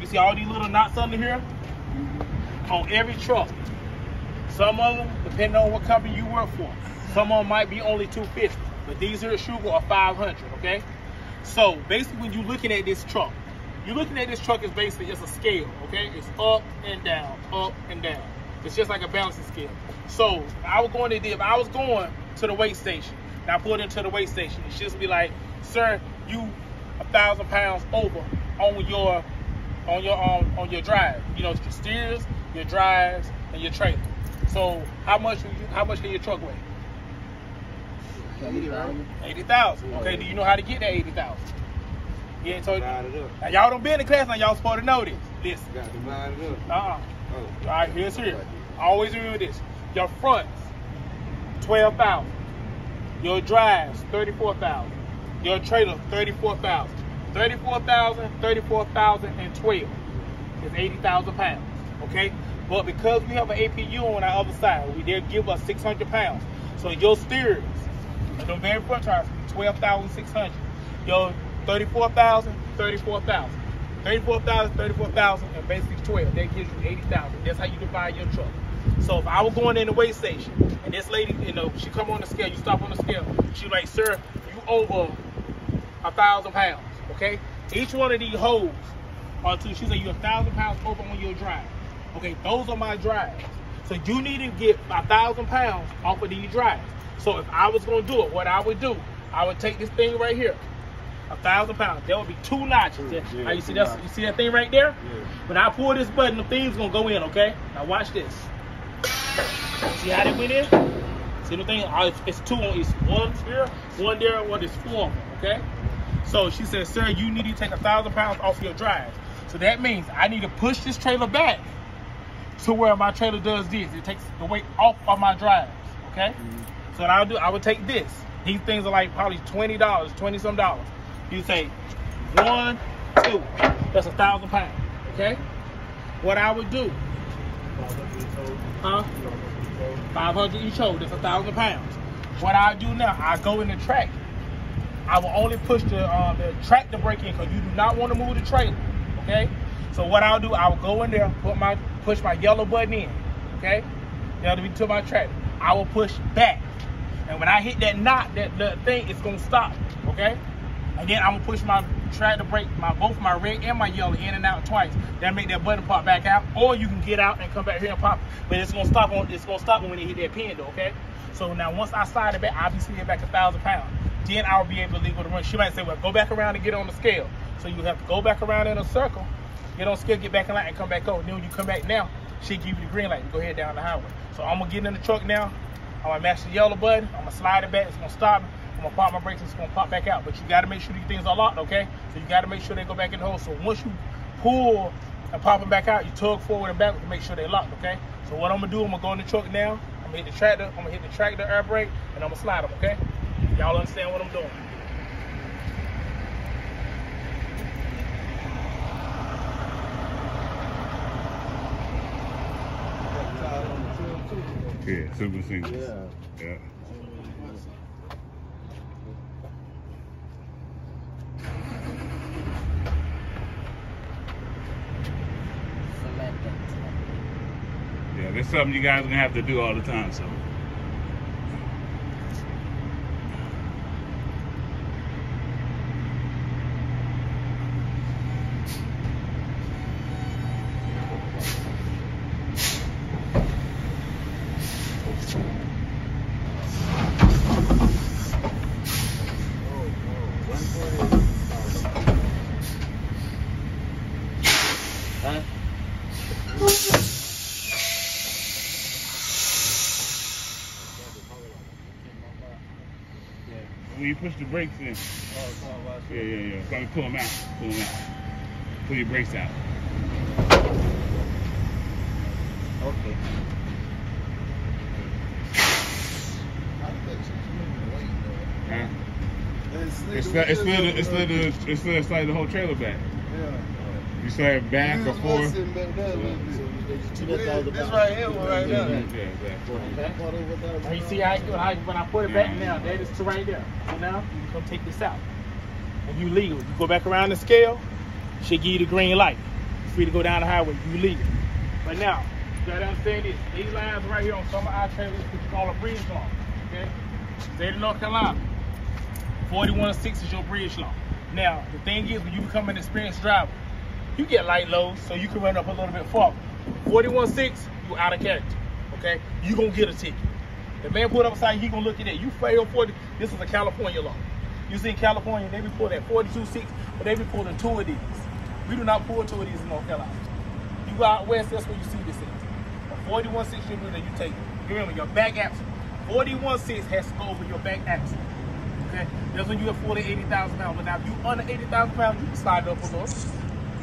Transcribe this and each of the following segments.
You see all these little knots under here? On every truck. Some of them, depending on what company you work for, some of them might be only $250, but these here at Sugar are $500, okay? So basically when you're looking at this truck, is basically, it's a scale, okay? It's up and down, up and down. It's just like a balancing scale. So if I was going to the weight station, and I pulled into the weight station, it should be like, sir, you 1,000 pounds over on your drive. You know, your steers, your drives, and your trailer. So how much can your truck weigh? 80,000. Okay, do you know how to get that 80,000? Yeah, so now y'all don't be in the class, now y'all supposed to know this. Listen. Got to divide it up. All right, here's here. Always remember this. Your fronts, 12,000. Your drives, 34,000. Your trailer, 34,000. 34,000, 34,000, and 12 is 80,000 pounds. Okay, but because we have an APU on our other side, they'll give us 600 pounds. So your steers, the very front tires, 12,600. Your 34,000, 34,000. 34,000, 34,000, and basically 12. That gives you 80,000. That's how you divide your truck. So if I was going in the weigh station, and this lady, you know, she come on the scale, you stop on the scale, she like, sir, you over 1,000 pounds, okay? Each one of these holes are two. She said you're 1,000 pounds over on your drive. Okay, those are my drives. So you need to get 1,000 pounds off of these drives. So if I was gonna do it, what I would do, I would take this thing right here, 1,000 pounds. There would be 2 notches. Now you see that? You see that thing right there? Yeah. When I pull this button, the thing's gonna go in. Okay. Now watch this. See how they went in? See the thing? It's 2 on. It's 1 here, 1 there, 1 is 4. Okay. So she said, sir, you need to take 1,000 pounds off your drive. So that means I need to push this trailer back to where my trailer does this. It takes the weight off of my drives. Okay. So what I'll do, I would take this. These things are like probably $20, $20-some. You say 1, 2, that's 1,000 pounds, okay? What I would do, 500 each hole, that's 1,000 pounds. What I do now, I go in the track. I will only push the tractor brake in because you do not want to move the trailer, okay? So what I'll do, I will go in there, push my yellow button in, okay? That'll be to my tractor. I will push back, and when I hit that knot, the thing, it's gonna stop, okay? And then I'm gonna push my tractor brake, both my red and my yellow, in and out twice. That make that button pop back out, or you can get out and come back here and pop. But it's gonna stop when you hit that pin, though. Okay. So now once I slide it back, I'll be sliding back 1,000 pounds. Then I'll be able to leave with a run. She might say, well, go back around and get on the scale. So you have to go back around in a circle, get on scale, get back in line, and come back over. Then when you come back now, she give you the green light to go ahead down the highway. So I'm gonna get in the truck now. I'm gonna match the yellow button. I'm gonna slide it back. It's gonna stop. I'm gonna pop my brakes and it's gonna pop back out. But you gotta make sure these things are locked, okay? So you gotta make sure they go back in the hole. So once you pull and pop them back out, you tug forward and backwards to make sure they're locked, okay? So what I'm gonna do, I'm gonna go in the truck now. I'm gonna hit the tractor, air brake, and I'm gonna slide them, okay? Y'all understand what I'm doing? Yeah, super single. Yeah. Yeah, that's something you guys are gonna have to do all the time, so. When you push the brakes in. Yeah. Probably pull them out. Pull your brakes out. Okay. Huh? It's slide the whole trailer back. Yeah. You slide back or forth. This right here, right now. Yeah, exactly. Okay. You see how when I put it back now, that is to right there. So now you come take this out. When you legal, you go back around the scale, she give you the green light. free to go down the highway. You leave. But now, you gotta understand this. These lines right here on some of our trailers, what you call a bridge law. Okay? State of North Carolina, 41.6 is your bridge law. Now, the thing is, when you become an experienced driver, you get light loads, so you can run up a little bit farther. 41.6, you out of character. Okay? You gonna get a ticket. The man pulled up beside you, he gonna look at that. You fail 40. This is a California law. You see in California, they be pulling at 42.6, but they be pulling 2 of these. We do not pull 2 of these in North Carolina. You go out west, that's where you see this at. A 41.6, you do that, you take it. Remember, your back axle. 41.6 has to go over your back axle. Okay? That's when you have 40, 80,000 pounds. But now, if you under 80,000 pounds, you can slide up a little.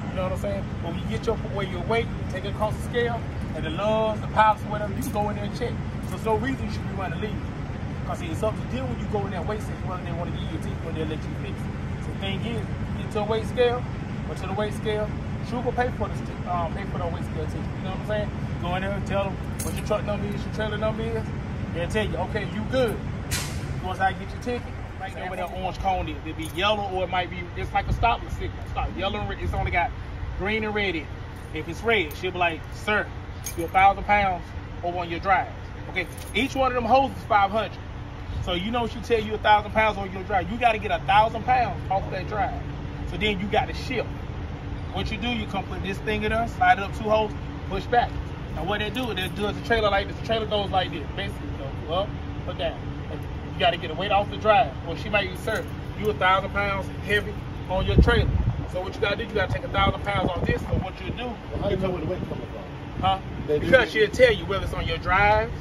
You know what I'm saying? When you get your weight, you take it across the scale, and the lugs, the pops, whatever, you can go in there and check. So there's no reason you should be running leave. Because it's up to them when you go in that weight section, whether they want to give you a ticket or they let you fix it. So the thing is, you get to a weight scale, or to the weight scale, she will pay for the weight scale ticket. You know what I'm saying? Go in there and tell them what your truck number is, your trailer number is. They'll tell you, okay, you good. Once I get your ticket, right there where that orange cone is, it'll be yellow or it might be, it's like a stop signal. Stop, yellow and red, it's only got green and red in it. If it's red, she'll be like, sir, you're 1,000 pounds over on your drive. Okay, each one of them hoses is 500. So you know she tell you 1,000 pounds on your drive. You got to get 1,000 pounds off of that drive. So then you got to shift. What you do, you come put this thing in there, slide it up 2 holes, push back. Now what they do is the trailer like this. The trailer goes like this, basically goes up or down. And you got to get the weight off the drive. Or she might say, sir, you 1,000 pounds heavy on your trailer. So what you got to do, you got to take 1,000 pounds off this. So what you do, Well, how do you know where the weight coming from? Huh? Because she'll tell you whether it's on your drives.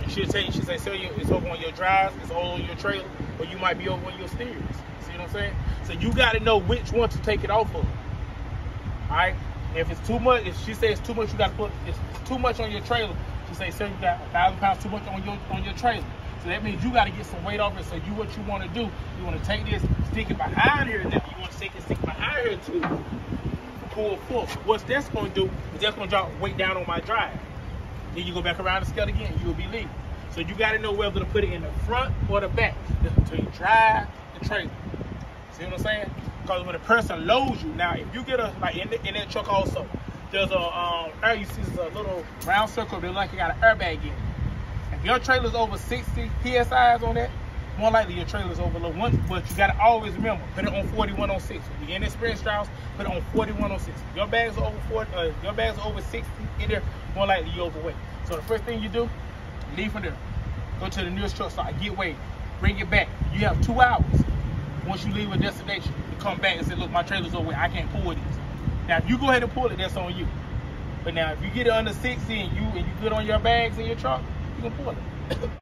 She'll tell you, she'll say, sir, it's over on your drives, it's over on your trailer, or you might be over on your steers. See what I'm saying? So you got to know which one to take it off of. All right? If it's too much, if she says too much, you got to put, it's too much on your trailer. She say, sir, you got 1,000 pounds too much on your trailer. So that means you got to get some weight off it. So what you want to do, you want to take this, stick it behind here, and then you want to stick it behind here too. Pull full. What that's going to do is that's going to drop weight down on my drive. Then you go back around the scale again, you will be leaving. So you got to know whether to put it in the front or the back to drive the trailer. See what I'm saying? Because when a person loads you, now if you get a, like in that truck also, there's a, you see there's a little round circle that like you got an airbag in it. If your trailer's over 60 PSIs on that, more likely your trailer's over a little one, but you gotta always remember, put it on 4106. If you're inexperienced drivers, put it on 4106. If your bags are over 40, your bags are over 60 in there, more likely you're overweight. So the first thing you do, leave from there. Go to the nearest truck stop, get weighed, bring it back. You have 2 hours once you leave a destination to come back and say, look, my trailer's overweight, I can't pull this. Now if you go ahead and pull it, that's on you. But now if you get it under 60 and you good on your bags in your truck, you can pull it.